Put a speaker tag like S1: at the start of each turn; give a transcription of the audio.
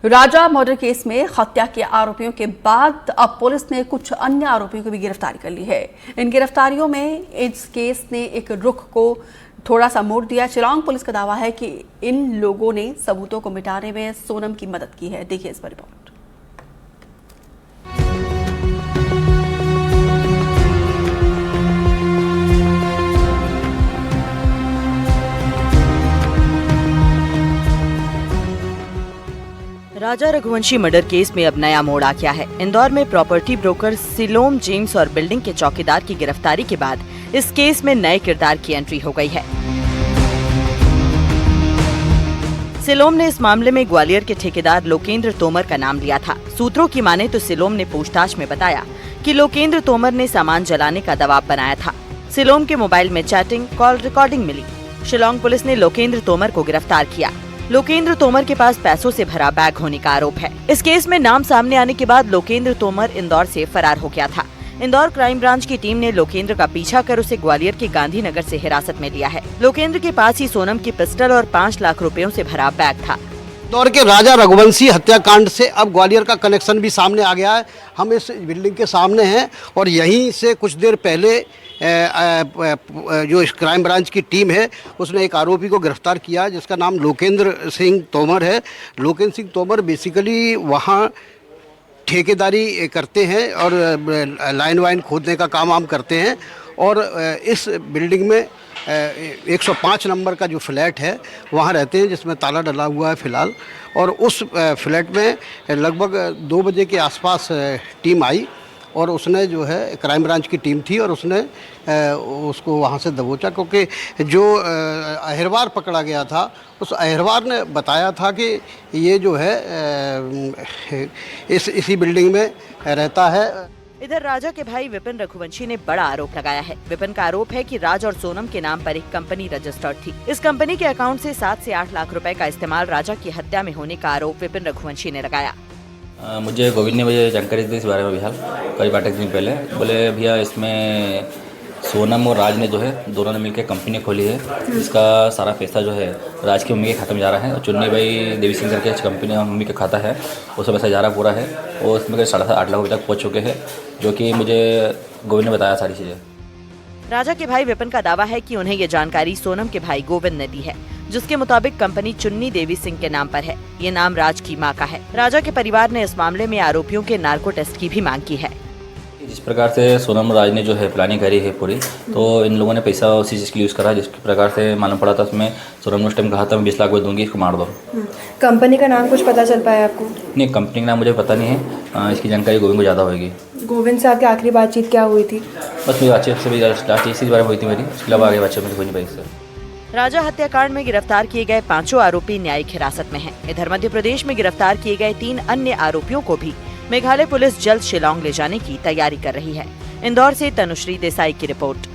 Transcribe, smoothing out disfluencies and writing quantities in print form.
S1: राजा murder case में हत्या के आरोपियों के बाद अब पुलिस ने कुछ अन्य आरोपियों की भी गिरफ्तारी कर ली है। इन गिरफ्तारियों में इस केस ने एक रुख को थोड़ा सा मोड़ दिया। शिलांग पुलिस का दावा है कि इन लोगों ने सबूतों को मिटाने में सोनम की मदद की है। देखिए इस पर रिपोर्ट।
S2: राजा रघुवंशी मर्डर केस में अब नया मोड़ आ गया है। इंदौर में प्रॉपर्टी ब्रोकर सिलोम जेम्स और बिल्डिंग के चौकीदार की गिरफ्तारी के बाद इस केस में नए किरदार की एंट्री हो गई है। सिलोम ने इस मामले में ग्वालियर के ठेकेदार लोकेंद्र तोमर का नाम लिया था। सूत्रों की माने तो सिलोम ने पूछताछ में बताया कि लोकेंद्र तोमर ने सामान जलाने का दबाव बनाया था। सिलोम के मोबाइल में चैटिंग, कॉल रिकॉर्डिंग मिली। शिलांग पुलिस ने लोकेंद्र तोमर को गिरफ्तार किया। लोकेंद्र तोमर के पास पैसों से भरा बैग होने का आरोप है। इस केस में नाम सामने आने के बाद लोकेंद्र तोमर इंदौर से फरार हो गया था। इंदौर क्राइम ब्रांच की टीम ने लोकेंद्र का पीछा कर उसे ग्वालियर के गांधीनगर से हिरासत में लिया है। लोकेंद्र के पास ही सोनम की पिस्टल और 5 लाख रुपयों से भरा बैग था।
S3: इंदौर के राजा रघुवंशी हत्याकांड से अब ग्वालियर का कनेक्शन भी सामने आ गया है। हम इस बिल्डिंग के सामने हैं और यहीं से कुछ देर पहले जो इस क्राइम ब्रांच की टीम है उसने एक आरोपी को गिरफ्तार किया जिसका नाम लोकेंद्र सिंह तोमर है। लोकेंद्र सिंह तोमर बेसिकली वहाँ ठेकेदारी करते हैं और लाइन वाइन खोदने का काम वाम करते हैं और इस बिल्डिंग में 105 नंबर का जो फ्लैट है वहाँ रहते हैं जिसमें ताला डला हुआ है फ़िलहाल। और उस फ्लैट में लगभग 2 बजे के आसपास टीम आई और उसने जो है क्राइम ब्रांच की टीम थी और उसने उसको वहाँ से दबोचा, क्योंकि जो अहिरवार पकड़ा गया था उस अहिरवार ने बताया था कि ये जो है इसी बिल्डिंग में रहता है।
S2: इधर राजा के भाई विपिन रघुवंशी ने बड़ा आरोप लगाया है। विपिन का आरोप है कि राज और सोनम के नाम पर एक कंपनी रजिस्टर्ड थी। इस कंपनी के अकाउंट से 7 से 8 लाख रुपए का इस्तेमाल राजा की हत्या में होने का आरोप विपिन रघुवंशी ने लगाया।
S4: मुझे गोविंद ने मुझे जानकारी दी इस बारे में बिहार करीब 8 दिन पहले। बोले भैया इसमें सोनम और राज ने जो है दोनों ने मिलकर कंपनी खोली है, इसका सारा पैसा जो है राज की मम्मी के खाते में जा रहा है और चुन्नी भाई देवी सिंह करके कंपनी मम्मी का खाता है उसका पैसा जा रहा पूरा है और उसमें 8.5 लाख रुपये तक पहुँच चुके हैं, जो कि मुझे गोविंद ने बताया सारी चीज़ें।
S2: राजा के भाई विपिन का दावा है कि उन्हें ये जानकारी सोनम के भाई गोविंद ने दी है, जिसके मुताबिक कंपनी चुन्नी देवी सिंह के नाम पर है। ये नाम राज की मां का है। राजा के परिवार ने इस मामले में आरोपियों के नार्को टेस्ट की भी मांग की है।
S4: जिस प्रकार से सोनम राज ने जो है प्लानिंग करी है पूरी, तो इन लोगों ने पैसा उसी चीज़ के लिए यूज़ करा जिस प्रकार से मालूम पड़ा था। उसमें सोनम ने उस टाइम कहा था मैं 20 लाख दूंगी, इसको मार दो।
S5: कंपनी का नाम कुछ पता चल पाया आपको?
S4: नहीं, कंपनी का नाम मुझे पता नहीं है, इसकी जानकारी गोविंद को ज़्यादा होगी।
S5: गोविंद से आपकी आखिरी बातचीत क्या हुई थी?
S4: बस मेरी बातचीत से भी लास्ट इसी बारे में हुई थी मेरी, उसके अलावा आगे बातचीत मेरी हो नहीं पाई इससे।
S2: राजा हत्याकांड में गिरफ्तार किए गए 5 आरोपी न्यायिक हिरासत में हैं। इधर मध्य प्रदेश में गिरफ्तार किए गए 3 अन्य आरोपियों को भी मेघालय पुलिस जल्द शिलांग ले जाने की तैयारी कर रही है। इंदौर से तनुश्री देसाई की रिपोर्ट।